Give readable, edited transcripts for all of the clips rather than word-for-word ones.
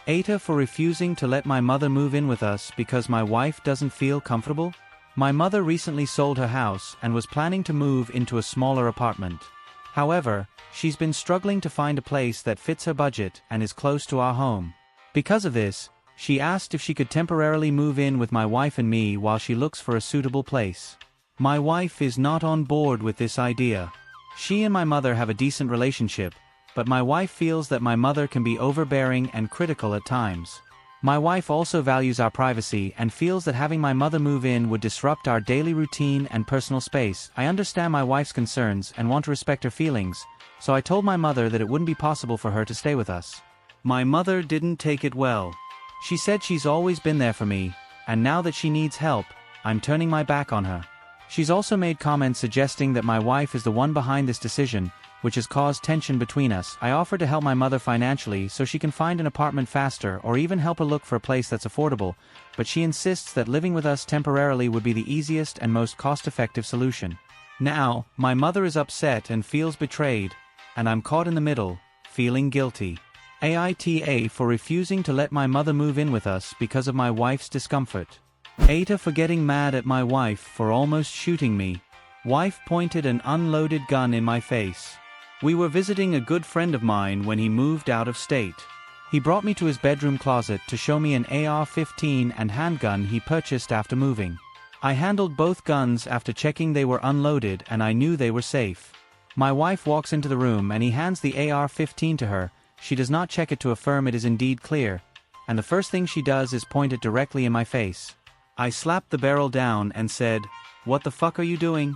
AITAH for refusing to let my mother move in with us because my wife doesn't feel comfortable? My mother recently sold her house and was planning to move into a smaller apartment. However, she's been struggling to find a place that fits her budget and is close to our home. Because of this, she asked if she could temporarily move in with my wife and me while she looks for a suitable place. My wife is not on board with this idea. She and my mother have a decent relationship, but my wife feels that my mother can be overbearing and critical at times. My wife also values our privacy and feels that having my mother move in would disrupt our daily routine and personal space. I understand my wife's concerns and want to respect her feelings, so I told my mother that it wouldn't be possible for her to stay with us. My mother didn't take it well. She said she's always been there for me, and now that she needs help, I'm turning my back on her. She's also made comments suggesting that my wife is the one behind this decision, which has caused tension between us. I offered to help my mother financially so she can find an apartment faster or even help her look for a place that's affordable, but she insists that living with us temporarily would be the easiest and most cost-effective solution. Now, my mother is upset and feels betrayed, and I'm caught in the middle, feeling guilty. AITAH for refusing to let my mother move in with us because of my wife's discomfort. AITAH for getting mad at my wife for almost shooting me. Wife pointed an unloaded gun in my face. We were visiting a good friend of mine when he moved out of state. He brought me to his bedroom closet to show me an AR-15 and handgun he purchased after moving. I handled both guns after checking they were unloaded and I knew they were safe. My wife walks into the room and he hands the AR-15 to her. She does not check it to affirm it is indeed clear, and the first thing she does is point it directly in my face. I slapped the barrel down and said, "What the fuck are you doing?"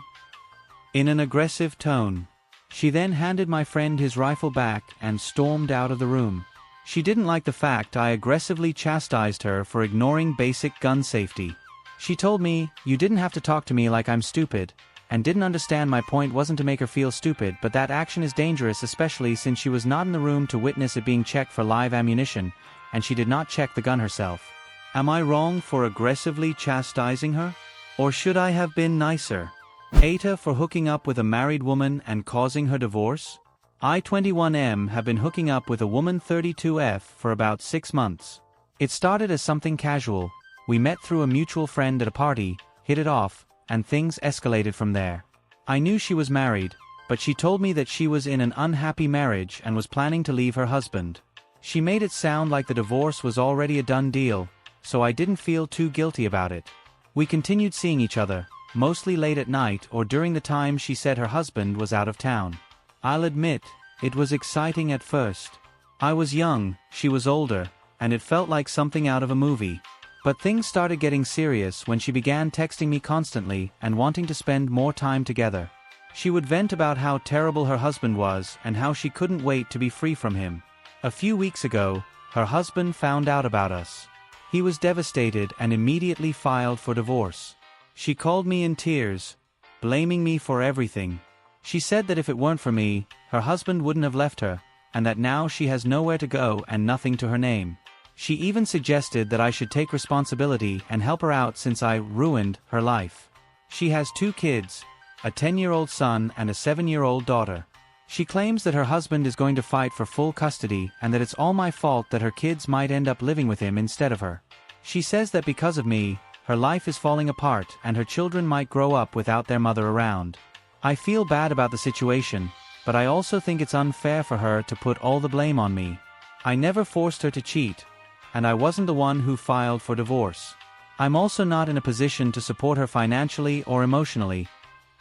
in an aggressive tone. She then handed my friend his rifle back and stormed out of the room. She didn't like the fact I aggressively chastised her for ignoring basic gun safety. She told me, "You didn't have to talk to me like I'm stupid," and didn't understand my point wasn't to make her feel stupid, but that action is dangerous, especially since she was not in the room to witness it being checked for live ammunition, and she did not check the gun herself. Am I wrong for aggressively chastising her? Or should I have been nicer? AITAH for hooking up with a married woman and causing her divorce? I, 21M, have been hooking up with a woman 32F for about 6 months. It started as something casual. We met through a mutual friend at a party, hit it off, and things escalated from there. I knew she was married, but she told me that she was in an unhappy marriage and was planning to leave her husband. She made it sound like the divorce was already a done deal, so I didn't feel too guilty about it. We continued seeing each other, mostly late at night or during the time she said her husband was out of town. I'll admit, it was exciting at first. I was young, she was older, and it felt like something out of a movie. But things started getting serious when she began texting me constantly and wanting to spend more time together. She would vent about how terrible her husband was and how she couldn't wait to be free from him. A few weeks ago, her husband found out about us. He was devastated and immediately filed for divorce. She called me in tears, blaming me for everything. She said that if it weren't for me, her husband wouldn't have left her, and that now she has nowhere to go and nothing to her name. She even suggested that I should take responsibility and help her out since I ruined her life. She has 2 kids, a 10-year-old son and a 7-year-old daughter. She claims that her husband is going to fight for full custody and that it's all my fault that her kids might end up living with him instead of her. She says that because of me, her life is falling apart and her children might grow up without their mother around. I feel bad about the situation, but I also think it's unfair for her to put all the blame on me. I never forced her to cheat, and I wasn't the one who filed for divorce. I'm also not in a position to support her financially or emotionally.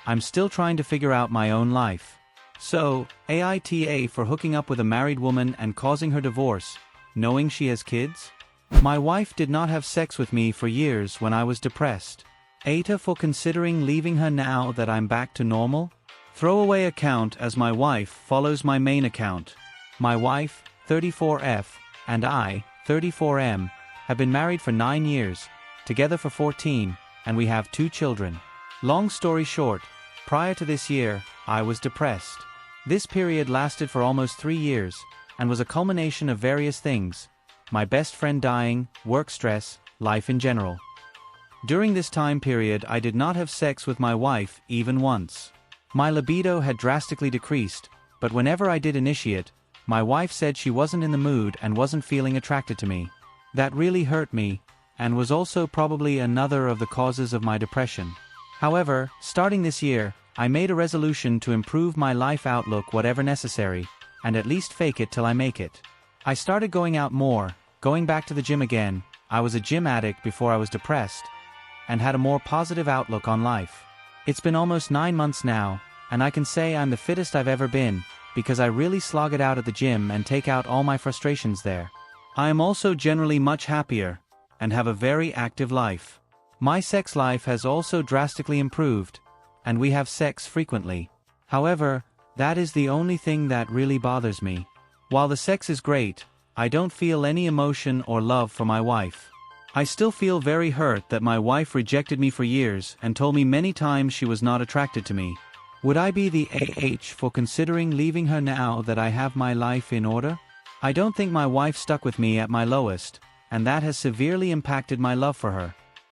I'm still trying to figure out my own life. So, AITAH for hooking up with a married woman and causing her divorce, knowing she has kids? My wife did not have sex with me for years when I was depressed. AITAH for considering leaving her now that I'm back to normal? Throwaway account as my wife follows my main account. My wife, 34F, and I, 34M, have been married for 9 years, together for 14, and we have 2 children. Long story short, prior to this year, I was depressed. This period lasted for almost 3 years, and was a culmination of various things: my best friend dying, work stress, life in general. During this time period I did not have sex with my wife even once. My libido had drastically decreased, but whenever I did initiate, my wife said she wasn't in the mood and wasn't feeling attracted to me. That really hurt me, and was also probably another of the causes of my depression. However, starting this year, I made a resolution to improve my life outlook whatever necessary, and at least fake it till I make it. I started going out more, going back to the gym again. I was a gym addict before I was depressed, and had a more positive outlook on life. It's been almost 9 months now, and I can say I'm the fittest I've ever been, because I really slog it out at the gym and take out all my frustrations there. I am also generally much happier, and have a very active life. My sex life has also drastically improved, and we have sex frequently. However, that is the only thing that really bothers me. While the sex is great, I don't feel any emotion or love for my wife. I still feel very hurt that my wife rejected me for years and told me many times she was not attracted to me. Would I be the AH for considering leaving her now that I have my life in order? I don't think my wife stuck with me at my lowest, and that has severely impacted my love for her.